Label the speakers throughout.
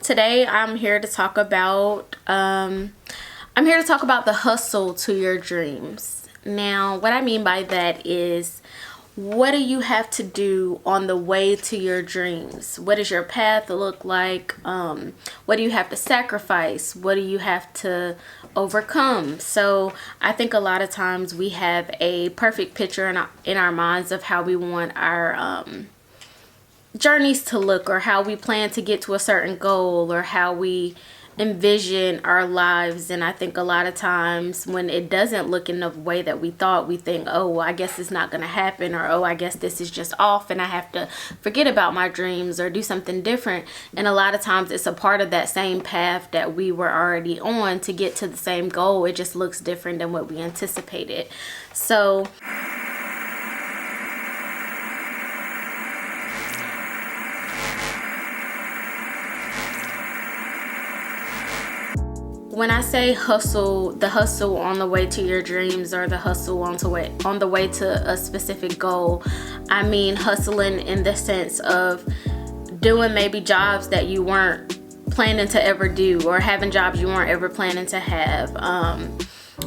Speaker 1: Today I'm here to talk about the hustle to your dreams. Now, what I mean by that is, what do you have to do on the way to your dreams? What does your path look like? What do you have to sacrifice? What do you have to overcome? So I think a lot of times we have a perfect picture in our minds of how we want our journeys to look, or how we plan to get to a certain goal, or how we envision our lives. And I think a lot of times when it doesn't look in the way that we thought, we think, oh, well, I guess it's not going to happen, or oh, I guess this is just off and I have to forget about my dreams or do something different. And a lot of times it's a part of that same path that we were already on to get to the same goal. It just looks different than what we anticipated. So when I say hustle, the hustle on the way to your dreams, or the hustle on the way to a specific goal, I mean hustling in the sense of doing maybe jobs that you weren't planning to ever do, or having jobs you weren't ever planning to have,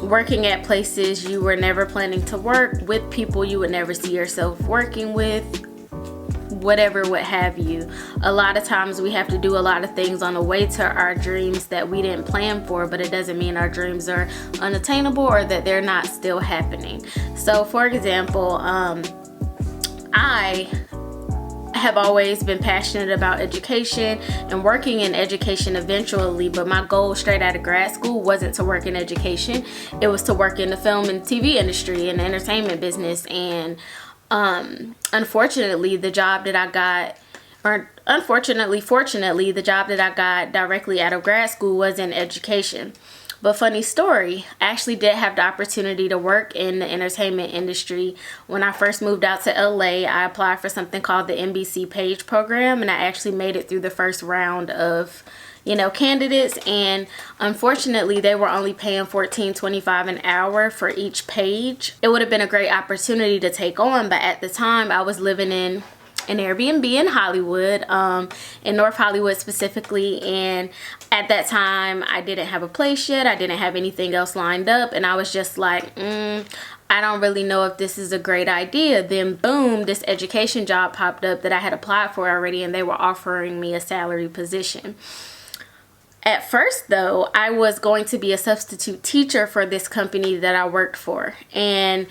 Speaker 1: working at places you were never planning to work, with people you would never see yourself working with, whatever, what have you. A lot of times we have to do a lot of things on the way to our dreams that we didn't plan for, but it doesn't mean our dreams are unattainable or that they're not still happening. So for example, I have always been passionate about education and working in education eventually, but my goal straight out of grad school wasn't to work in education. It was to work in the film and TV industry and the entertainment business. And fortunately, the job that I got directly out of grad school was in education. But funny story, I actually did have the opportunity to work in the entertainment industry. When I first moved out to LA, I applied for something called the NBC Page program, and I actually made it through the first round of candidates, and unfortunately they were only paying $14.25 an hour for each page. It would have been a great opportunity to take on, but at the time I was living in an Airbnb in Hollywood, in North Hollywood specifically, and at that time I didn't have a place yet. I didn't have anything else lined up, and I was just like, I don't really know if this is a great idea. Then boom, this education job popped up that I had applied for already, and they were offering me a salary position. At first, though, I was going to be a substitute teacher for this company that I worked for. And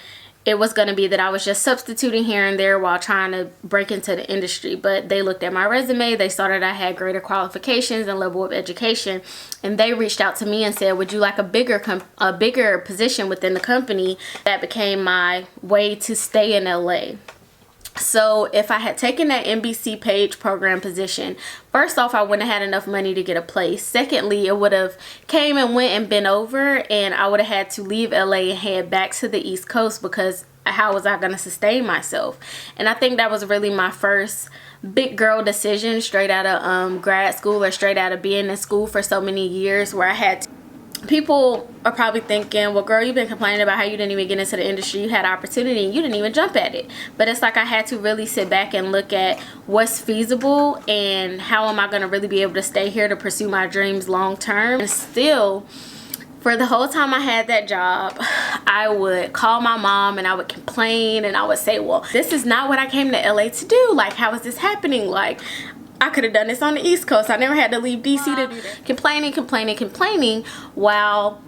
Speaker 1: it was going to be that I was just substituting here and there while trying to break into the industry. But they looked at my resume, they saw that I had greater qualifications and level of education, and they reached out to me and said, would you like a bigger position within the company? That became my way to stay in LA. So if I had taken that NBC Page program position, first off, I wouldn't have had enough money to get a place. Secondly, it would have came and went and been over, and I would have had to leave LA and head back to the East Coast, because how was I going to sustain myself? And I think that was really my first big girl decision straight out of grad school, or straight out of being in school for so many years, where I had to. People are probably thinking, well, girl, you've been complaining about how you didn't even get into the industry. You had opportunity and you didn't even jump at it. But it's like I had to really sit back and look at what's feasible and how am I going to really be able to stay here to pursue my dreams long term. And still, for the whole time I had that job, I would call my mom and I would complain, and I would say, well, this is not what I came to LA to do. Like, how is this happening? Like, I could have done this on the East Coast. I never had to leave DC to do this. Complaining. While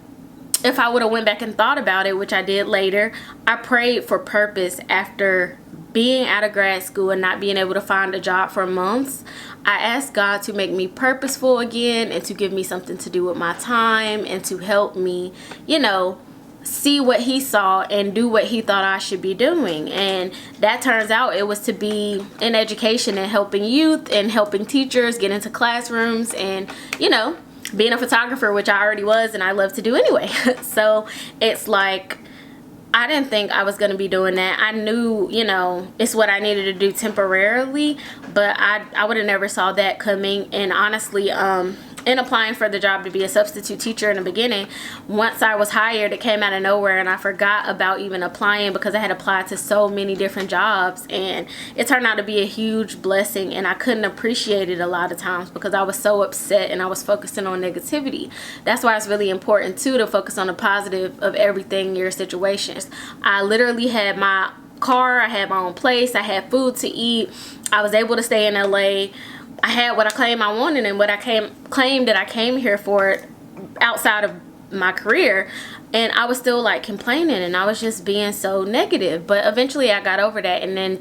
Speaker 1: if I would have went back and thought about it, which I did later, I prayed for purpose after being out of grad school and not being able to find a job for months. I asked God to make me purposeful again, and to give me something to do with my time, and to help me, see what he saw and do what he thought I should be doing. And that turns out it was to be in education and helping youth and helping teachers get into classrooms, and being a photographer, which I already was and I love to do anyway. So it's like, I didn't think I was going to be doing that. I knew, it's what I needed to do temporarily, but I would have never saw that coming. And honestly, in applying for the job to be a substitute teacher in the beginning, once I was hired, it came out of nowhere and I forgot about even applying because I had applied to so many different jobs, and it turned out to be a huge blessing, and I couldn't appreciate it a lot of times because I was so upset and I was focusing on negativity. That's why it's really important too to focus on the positive of everything in your situations. I literally had my car, I had my own place, I had food to eat, I was able to stay in LA. I had what I claimed I wanted and what I claimed that I came here for outside of my career, and I was still like complaining and I was just being so negative. But eventually I got over that, and then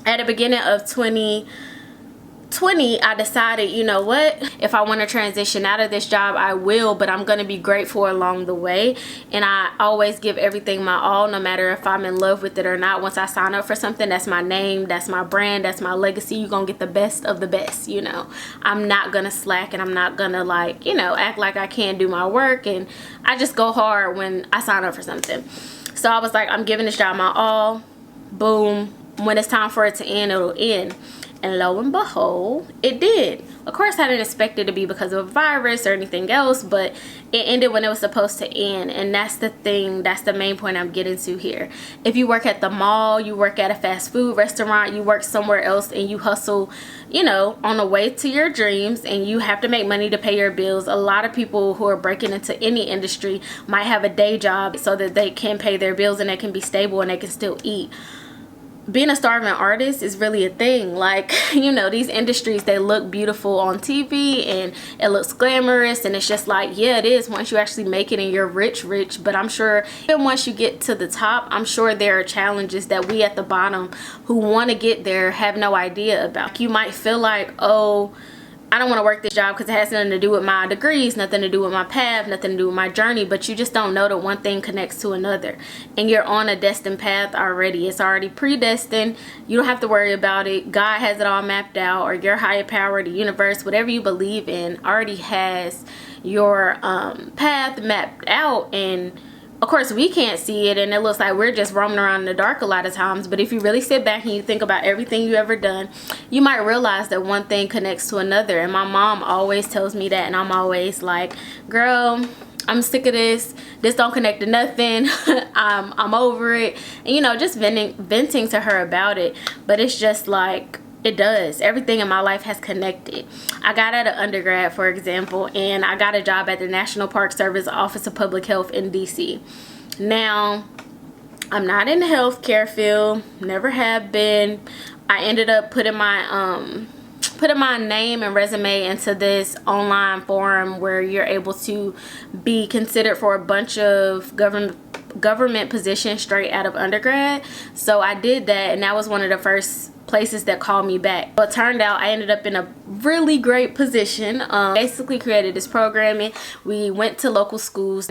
Speaker 1: at the beginning of 2020 I decided, you know what, if I want to transition out of this job, I will, but I'm going to be grateful along the way. And I always give everything my all, no matter if I'm in love with it or not. Once I sign up for something, that's my name, that's my brand, that's my legacy. You're going to get the best of the best, you know. I'm not going to slack, and I'm not going to, like, you know, act like I can't do my work. And I just go hard when I sign up for something. So I was like, I'm giving this job my all. Boom. When it's time for it to end, it'll end. And lo and behold, it did. Of course, I didn't expect it to be because of a virus or anything else, but it ended when it was supposed to end. And that's the thing, that's the main point I'm getting to here. If you work at the mall, you work at a fast food restaurant, you work somewhere else, and you hustle, you know, on the way to your dreams, and you have to make money to pay your bills. A lot of people who are breaking into any industry might have a day job so that they can pay their bills and they can be stable and they can still eat. Being a starving artist is really a thing. Like, you know, these industries, they look beautiful on TV and it looks glamorous, and it's just like, yeah, it is once you actually make it and you're rich, but I'm sure even once you get to the top, I'm sure there are challenges that we at the bottom who want to get there have no idea about. You might feel like, oh, I don't want to work this job because it has nothing to do with my degrees, nothing to do with my path, nothing to do with my journey, but you just don't know that one thing connects to another, and you're on a destined path already. It's already predestined. You don't have to worry about it. God has it all mapped out, or your higher power, the universe, whatever you believe in, already has your path mapped out. And of course, we can't see it, and it looks like we're just roaming around in the dark a lot of times. But if you really sit back and you think about everything you ever done, you might realize that one thing connects to another. And my mom always tells me that, and I'm always like, girl, I'm sick of this. This don't connect to nothing. I'm over it. And, you know, just venting to her about it. But it's just like, it does. Everything in my life has connected. I got out of undergrad, for example, and I got a job at the National Park Service Office of Public Health in DC. Now, I'm not in the healthcare field, never have been. I ended up putting my name and resume into this online forum where you're able to be considered for a bunch of government positions straight out of undergrad. So I did that, and that was one of the first places that called me back. But it turned out I ended up in a really great position. Basically created this programming. We went to local schools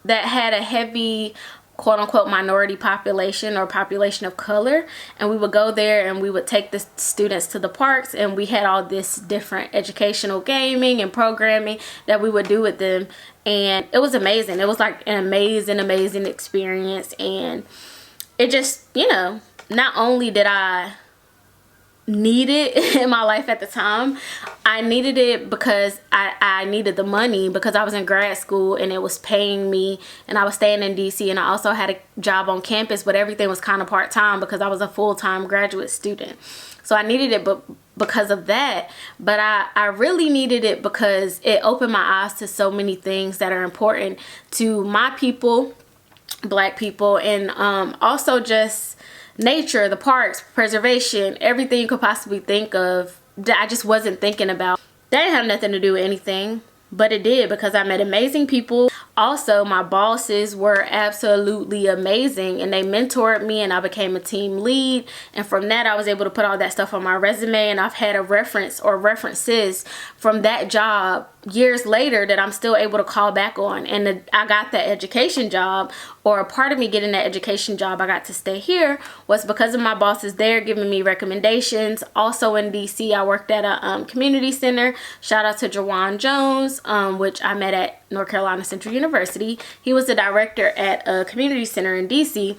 Speaker 1: that had a heavy quote-unquote minority population or population of color, and we would go there and we would take the students to the parks, and we had all this different educational gaming and programming that we would do with them, and it was amazing. It was like an amazing experience. And it just, you know, not only did I need it in my life at the time, I needed it because I needed the money because I was in grad school and it was paying me, and I was staying in DC, and I also had a job on campus, but everything was kind of part-time because I was a full-time graduate student. So I needed it because of that, but I really needed it because it opened my eyes to so many things that are important to my people, Black people, and also just nature, the parks, preservation, everything you could possibly think of that I just wasn't thinking about. That didn't have nothing to do with anything, but it did because I met amazing people. Also, my bosses were absolutely amazing, and they mentored me, and I became a team lead. And from that, I was able to put all that stuff on my resume, and I've had a reference or references from that job years later that I'm still able to call back on. And I got that education job, or a part of me getting that education job, I got to stay here, was because of my bosses there giving me recommendations. Also in DC, I worked at a community center. Shout out to Jawan Jones, which I met at North Carolina Central University. He was the director at a community center in DC.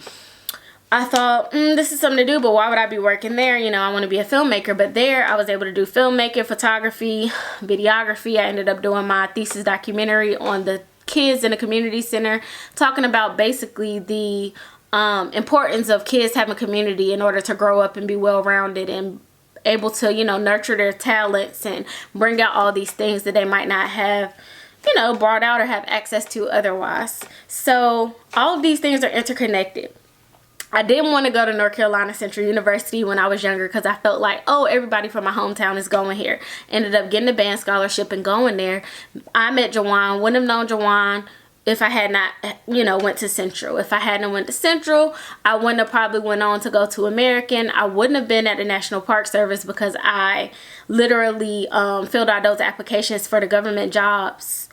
Speaker 1: I thought, this is something to do, but why would I be working there? You know, I want to be a filmmaker. But there, I was able to do filmmaking, photography, videography. I ended up doing my thesis documentary on the kids in a community center, talking about basically the importance of kids having community in order to grow up and be well-rounded and able to, you know, nurture their talents and bring out all these things that they might not have, you know, brought out or have access to otherwise. So all of these things are interconnected. I didn't want to go to North Carolina Central University when I was younger because I felt like, oh, everybody from my hometown is going here. Ended up getting a band scholarship and going there. I met Jawan. Wouldn't have known Jawan if I had not, you know, went to Central. If I hadn't went to Central, I wouldn't have probably went on to go to American. I wouldn't have been at the National Park Service because I literally filled out those applications for the government jobs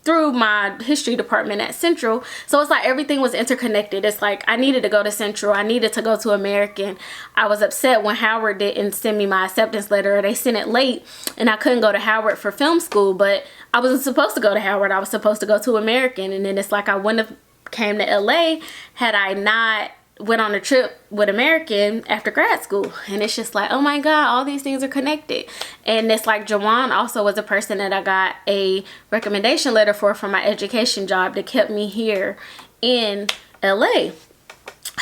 Speaker 1: through my history department at Central. So it's like everything was interconnected. It's like I needed to go to Central. I needed to go to American. I was upset when Howard didn't send me my acceptance letter. They sent it late and I couldn't go to Howard for film school, but I wasn't supposed to go to Howard. I was supposed to go to American. And then it's like I wouldn't have came to LA had I not went on a trip with American after grad school. And it's just like, oh my God, all these things are connected. And it's like Jawan also was a person that I got a recommendation letter for my education job that kept me here in LA.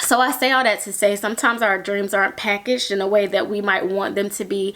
Speaker 1: So I say all that to say sometimes our dreams aren't packaged in a way that we might want them to be.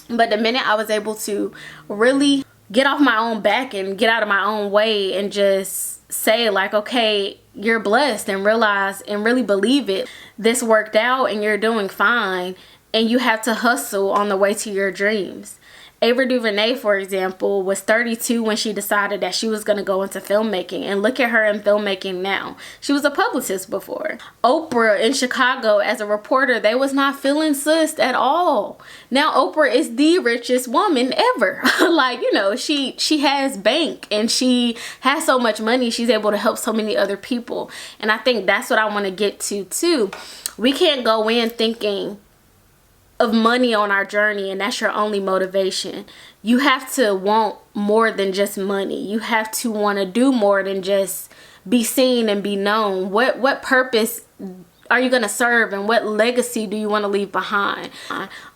Speaker 1: But the minute I was able to really get off my own back and get out of my own way and just say like, okay, you're blessed, and realize and really believe it, this worked out and you're doing fine, and you have to hustle on the way to your dreams. Ava DuVernay, for example, was 32 when she decided that she was going to go into filmmaking, and look at her in filmmaking now. She was a publicist before. Oprah in Chicago as a reporter, they was not feeling sis at all. Now Oprah is the richest woman ever. Like, you know, she has bank and she has so much money. She's able to help so many other people. And I think that's what I want to get to too. We can't go in thinking of money on our journey and that's your only motivation. You have to want more than just money. You have to want to do more than just be seen and be known. What purpose are you going to serve, and what legacy do you want to leave behind?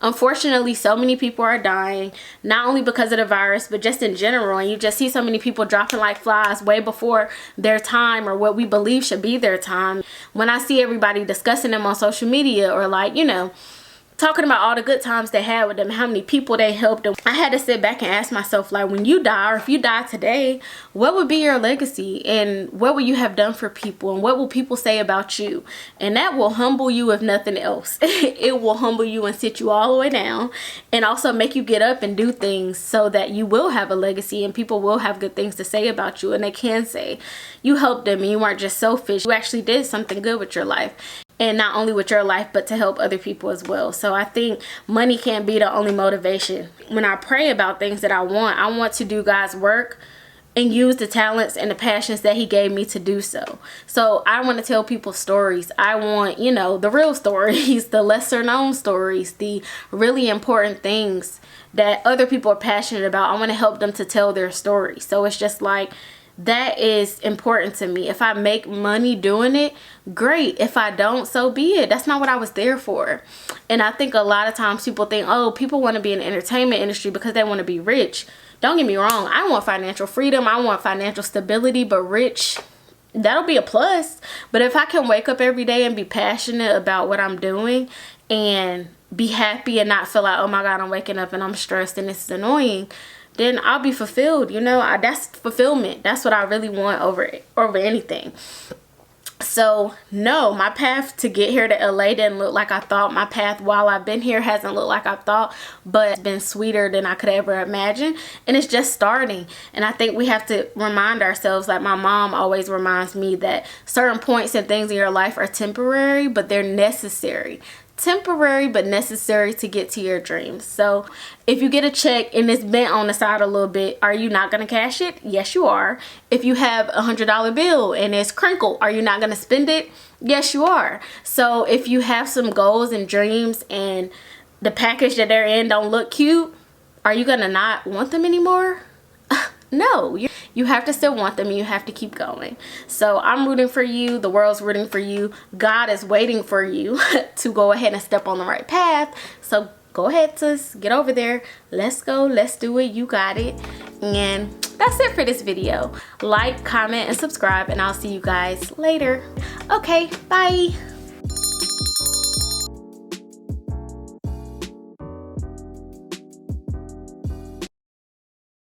Speaker 1: Unfortunately, so many people are dying, not only because of the virus, but just in general. And you just see so many people dropping like flies way before their time, or what we believe should be their time. When I see everybody discussing them on social media, or like, you know, talking about all the good times they had with them, how many people they helped them, I had to sit back and ask myself, like, when you die, or if you die today, what would be your legacy, and what will you have done for people, and what will people say about you? And that will humble you if nothing else. It will humble you and sit you all the way down, and also make you get up and do things so that you will have a legacy and people will have good things to say about you, and they can say you helped them and you weren't just selfish. You actually did something good with your life. And not only with your life, but to help other people as well. So I think money can't be the only motivation. When I pray about things that I want to do God's work and use the talents and the passions that he gave me to do so. So I want to tell people stories. I want, you know, the real stories, the lesser known stories, the really important things that other people are passionate about. I want to help them to tell their story. So it's just like, that is important to me. If I make money doing it, great. If I don't, so be it. That's not what I was there for. And I think a lot of times people think, oh, people want to be in the entertainment industry because they want to be rich. Don't get me wrong. I want financial freedom. I want financial stability, but rich, that'll be a plus. But if I can wake up every day and be passionate about what I'm doing and be happy and not feel like, oh my God, I'm waking up and I'm stressed and this is annoying, then I'll be fulfilled. You know, that's fulfillment. That's what I really want over anything. So no, my path to get here to LA didn't look like I thought. My path while I've been here hasn't looked like I thought, but it's been sweeter than I could ever imagine. And it's just starting. And I think we have to remind ourselves, like my mom always reminds me, that certain points and things in your life are temporary, but they're necessary. Temporary but necessary to get to your dreams. So if you get a check and it's bent on the side a little bit, are you not going to cash it? Yes, you are. If you have $100 bill and it's crinkled, are you not going to spend it? Yes, you are. So if you have some goals and dreams and the package that they're in don't look cute, are you going to not want them anymore? No, you have to still want them and you have to keep going. So I'm rooting for you. The world's rooting for you. God is waiting for you to go ahead and step on the right path. So go ahead, sis. Get over there. Let's go. Let's do it. You got it. And that's it for this video. Like, comment, and subscribe, and I'll see you guys later. Okay, bye.